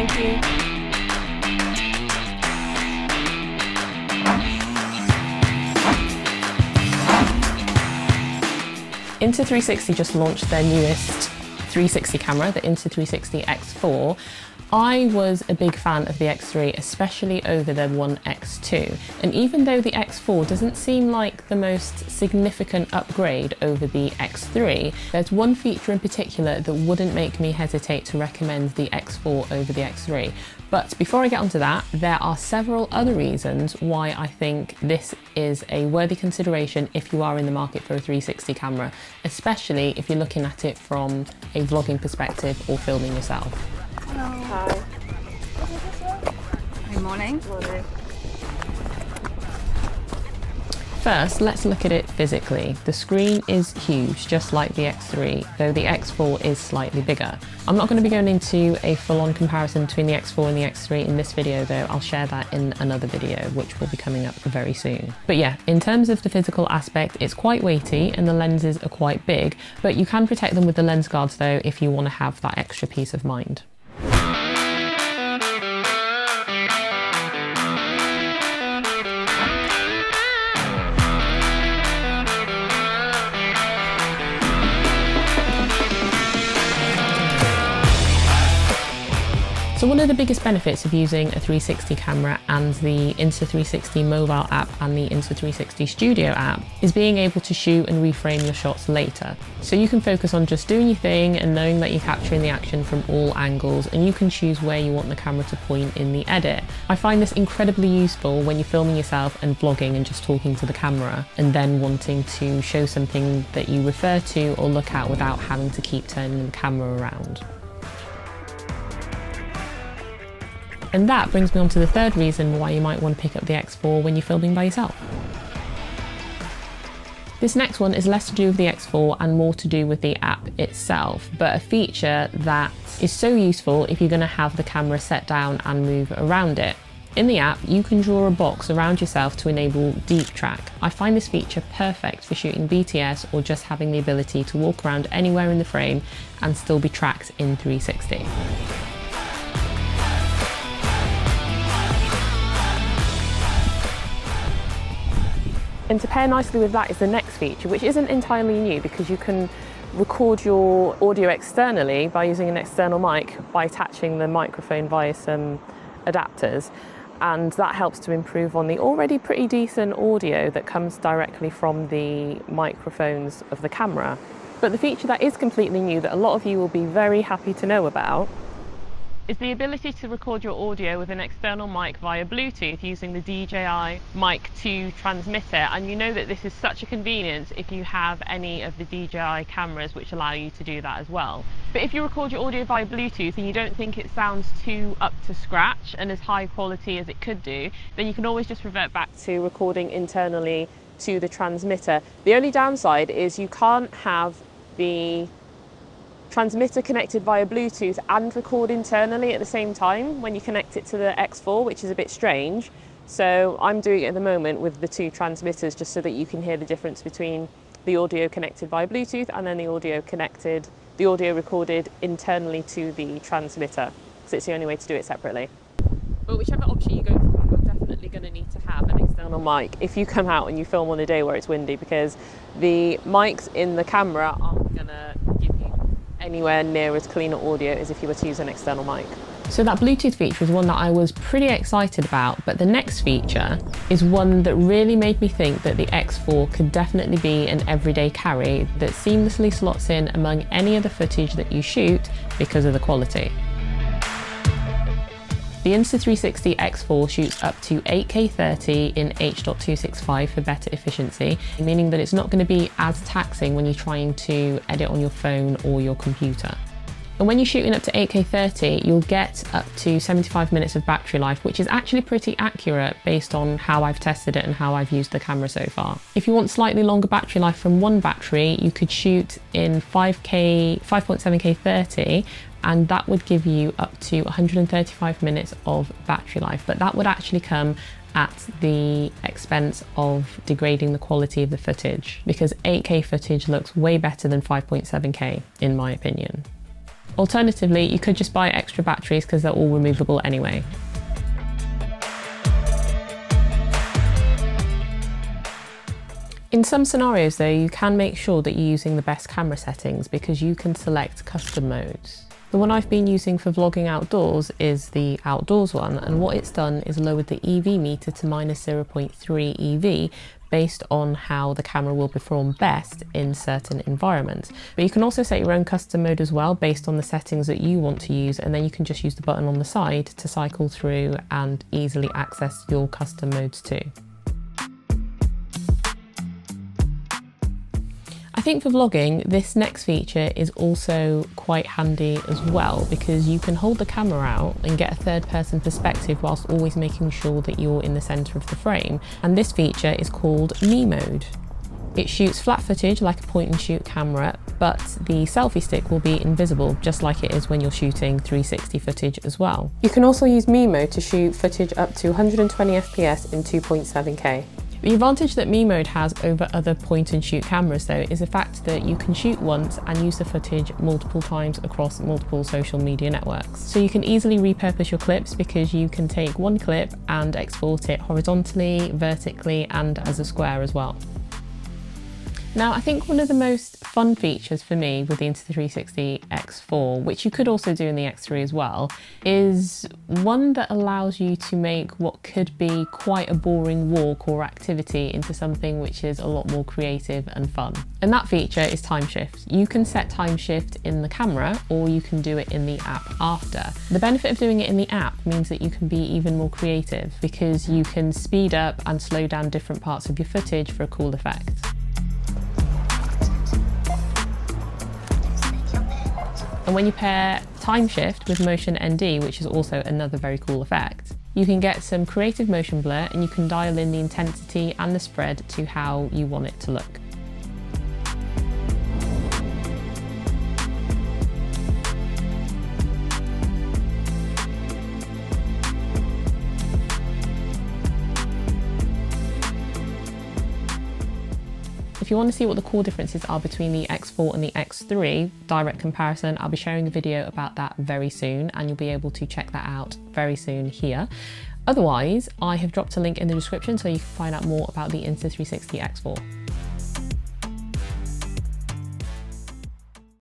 Thank you. Insta360 just launched their newest 360 camera, the Insta360 X4. I was a big fan of the X3, especially over the One X2. And even though the X4 doesn't seem like the most significant upgrade over the X3, there's one feature in particular that wouldn't make me hesitate to recommend the X4 over the X3. But before I get onto that, there are several other reasons why I think this is a worthy consideration if you are in the market for a 360 camera, especially if you're looking at it from a vlogging perspective or filming yourself. Hello. Hi. Good morning. Morning. First, let's look at it physically. The screen is huge, just like the X3, though the X4 is slightly bigger. I'm not going to be going into a full-on comparison between the X4 and the X3 in this video, though. I'll share that in another video, which will be coming up very soon. But yeah, in terms of the physical aspect, it's quite weighty and the lenses are quite big, but you can protect them with the lens guards, though, if you want to have that extra peace of mind. So one of the biggest benefits of using a 360 camera and the Insta360 mobile app and the Insta360 Studio app is being able to shoot and reframe your shots later. So you can focus on just doing your thing and knowing that you're capturing the action from all angles, and you can choose where you want the camera to point in the edit. I find this incredibly useful when you're filming yourself and vlogging and just talking to the camera and then wanting to show something that you refer to or look at without having to keep turning the camera around. And that brings me on to the third reason why you might want to pick up the X4 when you're filming by yourself. This next one is less to do with the X4 and more to do with the app itself, but a feature that is so useful if you're going to have the camera set down and move around it. In the app, you can draw a box around yourself to enable deep track. I find this feature perfect for shooting BTS or just having the ability to walk around anywhere in the frame and still be tracked in 360. And to pair nicely with that is the next feature, which isn't entirely new because you can record your audio externally by using an external mic by attaching the microphone via some adapters. And that helps to improve on the already pretty decent audio that comes directly from the microphones of the camera. But the feature that is completely new that a lot of you will be very happy to know about is the ability to record your audio with an external mic via Bluetooth using the DJI Mic 2 transmitter. And you know that this is such a convenience if you have any of the DJI cameras which allow you to do that as well. But if you record your audio via Bluetooth and you don't think it sounds too up to scratch and as high quality as it could do, then you can always just revert back to recording internally to the transmitter. The only downside is you can't have the transmitter connected via Bluetooth and record internally at the same time when you connect it to the X4, which is a bit strange. So I'm doing it at the moment with the two transmitters just so that you can hear the difference between the audio connected via Bluetooth and then the audio recorded internally to the transmitter, because it's the only way to do it separately. But whichever option you go for, you're definitely going to need to have an external mic if you come out and you film on a day where it's windy, because the mics in the camera aren't going to give you anywhere near as clean audio as if you were to use an external mic. So that Bluetooth feature is one that I was pretty excited about, but the next feature is one that really made me think that the X4 could definitely be an everyday carry that seamlessly slots in among any other footage that you shoot because of the quality. The Insta360 X4 shoots up to 8K 30 in H.265 for better efficiency, meaning that it's not going to be as taxing when you're trying to edit on your phone or your computer. And when you're shooting up to 8K 30, you'll get up to 75 minutes of battery life, which is actually pretty accurate based on how I've tested it and how I've used the camera so far. If you want slightly longer battery life from one battery, you could shoot in 5.7K 30, and that would give you up to 135 minutes of battery life. But that would actually come at the expense of degrading the quality of the footage, because 8K footage looks way better than 5.7K in my opinion. Alternatively, you could just buy extra batteries because they're all removable anyway. In some scenarios though, you can make sure that you're using the best camera settings because you can select custom modes. The one I've been using for vlogging outdoors is the outdoors one, and what it's done is lowered the EV meter to -0.3 EV based on how the camera will perform best in certain environments. But you can also set your own custom mode as well based on the settings that you want to use, and then you can just use the button on the side to cycle through and easily access your custom modes too. I think for vlogging, this next feature is also quite handy as well because you can hold the camera out and get a third-person perspective whilst always making sure that you're in the centre of the frame. And this feature is called Me Mode. It shoots flat footage like a point-and-shoot camera, but the selfie stick will be invisible, just like it is when you're shooting 360 footage as well. You can also use Me Mode to shoot footage up to 120 FPS in 2.7K. The advantage that Me Mode has over other point-and-shoot cameras though is the fact that you can shoot once and use the footage multiple times across multiple social media networks. So you can easily repurpose your clips because you can take one clip and export it horizontally, vertically and as a square as well. Now, I think one of the most fun features for me with the Insta360 X4, which you could also do in the X3 as well, is one that allows you to make what could be quite a boring walk or activity into something which is a lot more creative and fun. And that feature is time shift. You can set time shift in the camera or you can do it in the app after. The benefit of doing it in the app means that you can be even more creative because you can speed up and slow down different parts of your footage for a cool effect. And when you pair time shift with motion ND, which is also another very cool effect, you can get some creative motion blur and you can dial in the intensity and the spread to how you want it to look. If you want to see what the core differences are between the X4 and the X3, direct comparison, I'll be sharing a video about that very soon and you'll be able to check that out very soon here. Otherwise, I have dropped a link in the description so you can find out more about the Insta360 X4.